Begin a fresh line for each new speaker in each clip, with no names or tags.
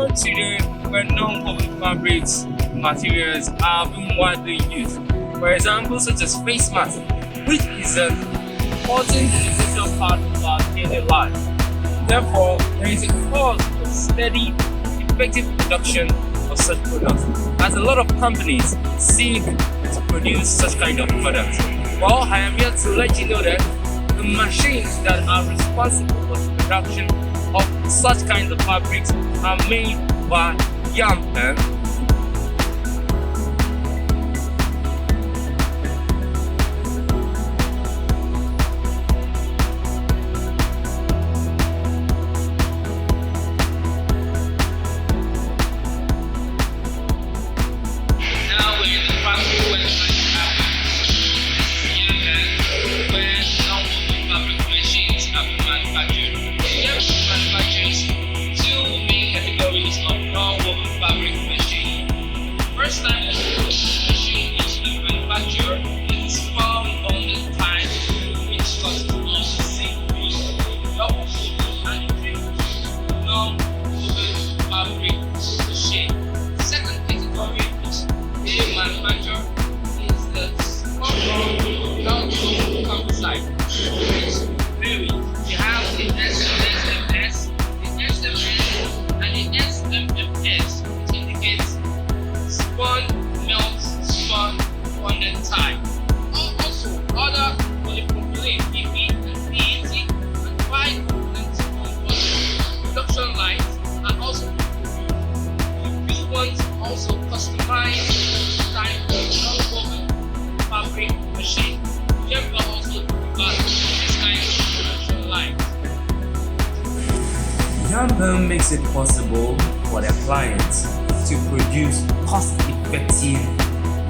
world today where non-woven fabrics materials are being widely used. For example, such as face masks, which is an important essential part of our daily life. Therefore, there is a call for steady, effective production of such products, as a lot of companies seek to produce such kind of products. Well, I am here to let you know that the machines that are responsible for the production of such kinds of fabrics are made by Yanpeng. Also customized type of nonwoven fabric machine. Yanpeng also develops this kind of production line.
Yanpeng makes it possible for their clients to produce cost-effective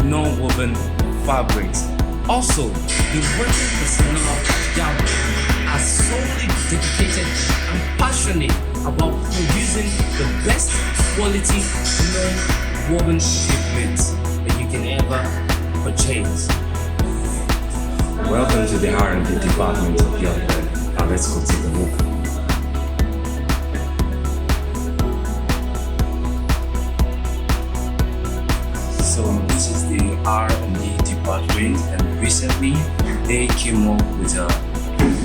non-woven fabrics. Also, the working personnel of Yanpeng are solely dedicated and passionate about producing the best quality non-woven equipment that you can ever purchase.
Welcome to the R&D department of Yanpeng. Now let's go take a look.
So this is the R&D department, and recently they came up with a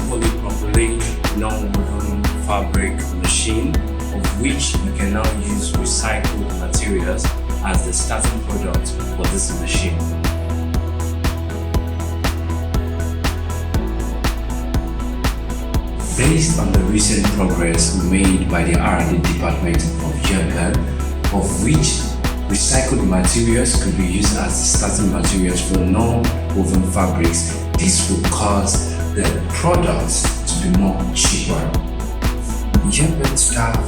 polypropylene non-woven fabric machine, of which you can now use recycled materials as the starting product for this machine. Based on the recent progress made by the R&D department of Yanpeng, of which recycled materials could be used as starting materials for non-woven fabrics, this will cause the products to be more cheaper. Yanpeng staff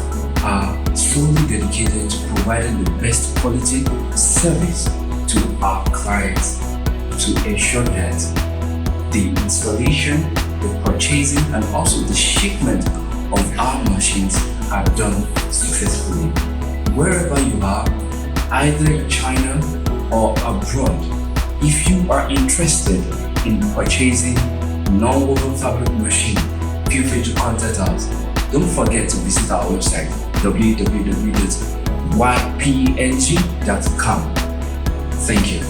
are solely dedicated to providing the best quality service to our clients to ensure that the installation, the purchasing, and also the shipment of our machines are done successfully. Wherever you are, either in China or abroad, if you are interested in purchasing non-woven fabric machine, feel free to contact us. Don't forget to visit our website www.ypeng.com. Thank you.